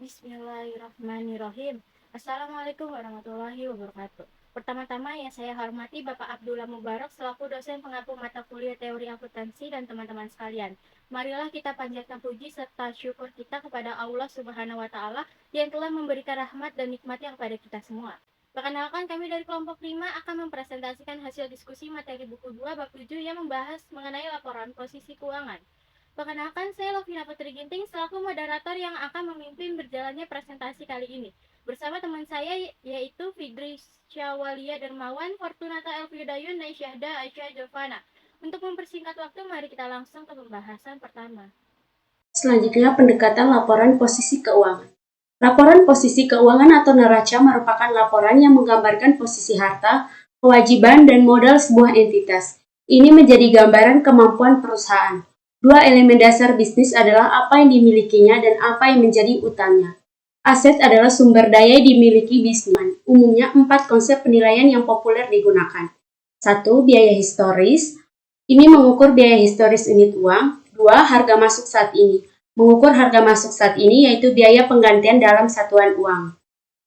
Bismillahirrahmanirrahim. Assalamualaikum warahmatullahi wabarakatuh. Pertama-tama yang saya hormati Bapak Abdullah Mubarak selaku dosen pengampu mata kuliah teori akuntansi dan teman-teman sekalian. Marilah kita panjatkan puji serta syukur kita kepada Allah Subhanahu wa taala yang telah memberikan rahmat dan nikmatnya kepada kita semua. Perkenalkan, kami dari kelompok 5 akan mempresentasikan hasil diskusi materi buku 2 bab 7 yang membahas mengenai laporan posisi keuangan. Perkenalkan, saya Lovina Putri Ginting selaku moderator yang akan memimpin berjalannya presentasi kali ini. Bersama teman saya yaitu Fidri Syawalia Dermawan, Fortunata Elfriudayun, Naisyahda Aisyah Jovana. Untuk mempersingkat waktu, mari kita langsung ke pembahasan pertama. Selanjutnya, pendekatan laporan posisi keuangan. Laporan posisi keuangan atau neraca merupakan laporan yang menggambarkan posisi harta, kewajiban, dan modal sebuah entitas. Ini menjadi gambaran kemampuan perusahaan. Dua elemen dasar bisnis adalah apa yang dimilikinya dan apa yang menjadi utangnya. Aset adalah sumber daya yang dimiliki bisnis. Umumnya 4 konsep penilaian yang populer digunakan. 1. Biaya historis. Ini mengukur biaya historis unit uang. 2. Harga masuk saat ini. Mengukur harga masuk saat ini yaitu biaya penggantian dalam satuan uang.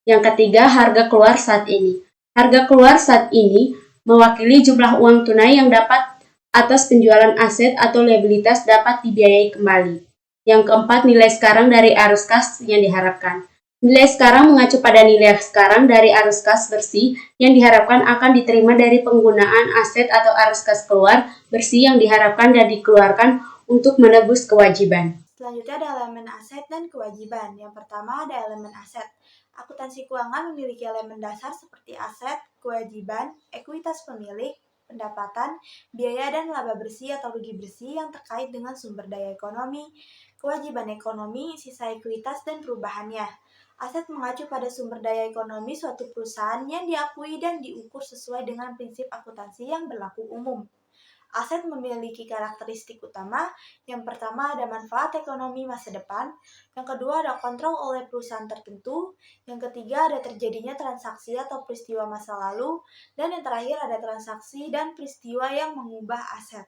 Yang ketiga, harga keluar saat ini. Harga keluar saat ini mewakili jumlah uang tunai yang dapat atas penjualan aset atau liabilitas dapat dibiayai kembali. Yang keempat, nilai sekarang dari arus kas yang diharapkan. Nilai sekarang mengacu pada nilai sekarang dari arus kas bersih yang diharapkan akan diterima dari penggunaan aset atau arus kas keluar bersih yang diharapkan dan dikeluarkan untuk menebus kewajiban. Selanjutnya ada elemen aset dan kewajiban. Yang pertama ada elemen aset. Akuntansi keuangan memiliki elemen dasar seperti aset, kewajiban, ekuitas pemilik, pendapatan, biaya dan laba bersih atau rugi bersih yang terkait dengan sumber daya ekonomi, kewajiban ekonomi, sisa ekuitas dan perubahannya. Aset mengacu pada sumber daya ekonomi suatu perusahaan yang diakui dan diukur sesuai dengan prinsip akuntansi yang berlaku umum. Aset memiliki karakteristik utama. Yang pertama ada manfaat ekonomi masa depan, yang kedua ada kontrol oleh perusahaan tertentu, yang ketiga ada terjadinya transaksi atau peristiwa masa lalu, dan yang terakhir ada transaksi dan peristiwa yang mengubah aset.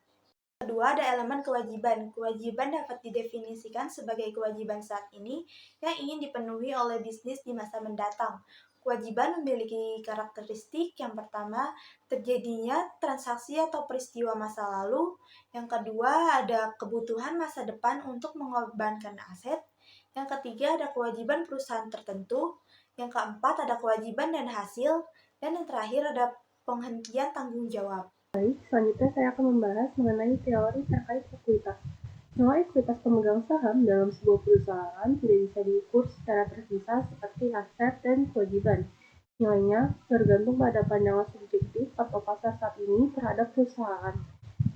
Kedua ada elemen kewajiban. Kewajiban dapat didefinisikan sebagai kewajiban saat ini yang ingin dipenuhi oleh bisnis di masa mendatang. Kewajiban memiliki karakteristik yang pertama, terjadinya transaksi atau peristiwa masa lalu. Yang kedua, ada kebutuhan masa depan untuk mengorbankan aset. Yang ketiga, ada kewajiban perusahaan tertentu. Yang keempat, ada kewajiban dan hasil. Dan yang terakhir, ada penghentian tanggung jawab. Baik, selanjutnya saya akan membahas mengenai teori terkait ekuitas. Nilai ekuitas pemegang saham dalam sebuah perusahaan tidak bisa diukur secara terpisah seperti aset dan kewajiban. Nilainya tergantung pada pandangan subjektif atau pasar saat ini terhadap perusahaan.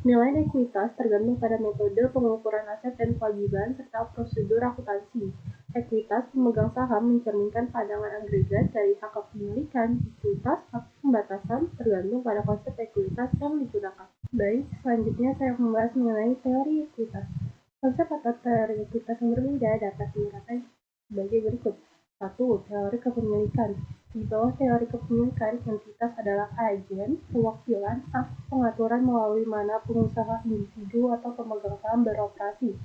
Nilai ekuitas tergantung pada metode pengukuran aset dan kewajiban serta prosedur akuntansi. Ekuitas pemegang saham mencerminkan pandangan agregat dari hak kepemilikan. Ekuitas hak pembatasan tergantung pada konsep ekuitas yang digunakan. Baik, selanjutnya saya membahas mengenai teori ekuitas. Konsep atau teori ekuitas yang berbeda dapat diuraikan sebagai berikut. 1. Teori kepemilikan. Di bawah teori kepemilikan, entitas adalah agen, perwakilan, atau pengaturan melalui mana pengusaha, individu, atau pemegang saham beroperasi.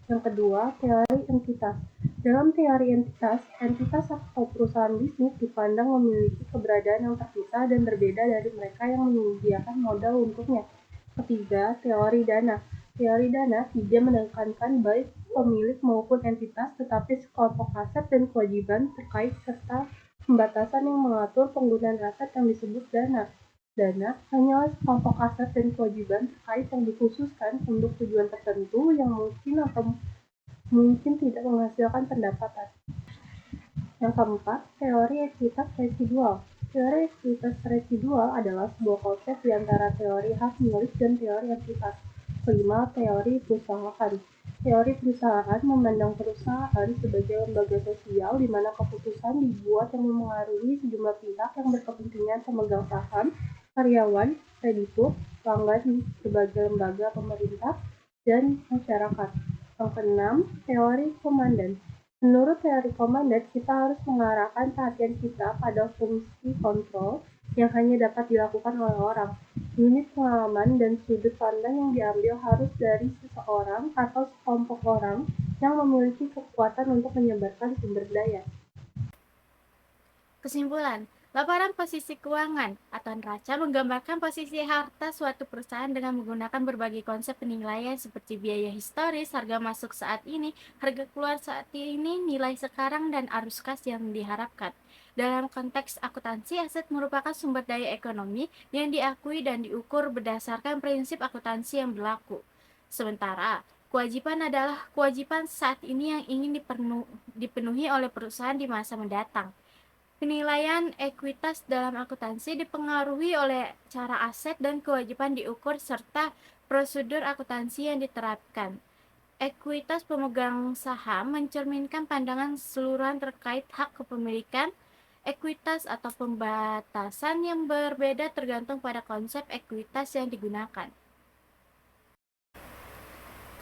Yang kedua, teori entitas. Dalam teori entitas, entitas atau perusahaan bisnis dipandang memiliki keberadaan yang terpisah dan berbeda dari mereka yang menyediakan modal untuknya. Ketiga, teori dana. Teori dana tidak menekankan baik pemilik maupun entitas, tetapi sekelompok aset dan kewajiban terkait serta pembatasan yang mengatur penggunaan aset yang disebut dana. Dana hanyalah sekelompok aset dan kewajiban terkait yang dikhususkan untuk tujuan tertentu yang mungkin atau mungkin tidak menghasilkan pendapatan. Yang keempat, teori ekuitas residual. Teori ekuitas residual adalah sebuah konsep di antara teori hak milik dan teori entitas. Kelima, teori perusahaan. Teori perusahaan memandang perusahaan sebagai lembaga sosial di mana keputusan dibuat yang memengaruhi sejumlah pihak yang berkepentingan pemegang saham, karyawan, kreditur, pelanggan, berbagai lembaga pemerintah, dan masyarakat. Yang keenam, teori komandan. Menurut teori komandan, kita harus mengarahkan perhatian kita pada fungsi kontrol yang hanya dapat dilakukan oleh orang. Unit pengalaman dan sudut pandang yang diambil harus dari seseorang atau sekelompok orang yang memiliki kekuatan untuk menyebarkan sumber daya. Kesimpulan, laporan posisi keuangan atau neraca menggambarkan posisi harta suatu perusahaan dengan menggunakan berbagai konsep penilaian seperti biaya historis, harga masuk saat ini, harga keluar saat ini, nilai sekarang, dan arus kas yang diharapkan. Dalam konteks akuntansi, aset merupakan sumber daya ekonomi yang diakui dan diukur berdasarkan prinsip akuntansi yang berlaku. Sementara, kewajiban adalah kewajiban saat ini yang ingin dipenuhi oleh perusahaan di masa mendatang. Penilaian ekuitas dalam akuntansi dipengaruhi oleh cara aset dan kewajiban diukur serta prosedur akuntansi yang diterapkan. Ekuitas pemegang saham mencerminkan pandangan keseluruhan terkait hak kepemilikan. Ekuitas atau pembatasan yang berbeda tergantung pada konsep ekuitas yang digunakan.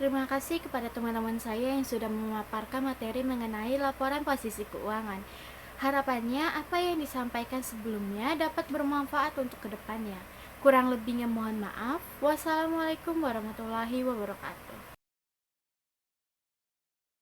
Terima kasih kepada teman-teman saya yang sudah memaparkan materi mengenai laporan posisi keuangan. Harapannya apa yang disampaikan sebelumnya dapat bermanfaat untuk kedepannya. Kurang lebihnya mohon maaf. Wassalamualaikum warahmatullahi wabarakatuh.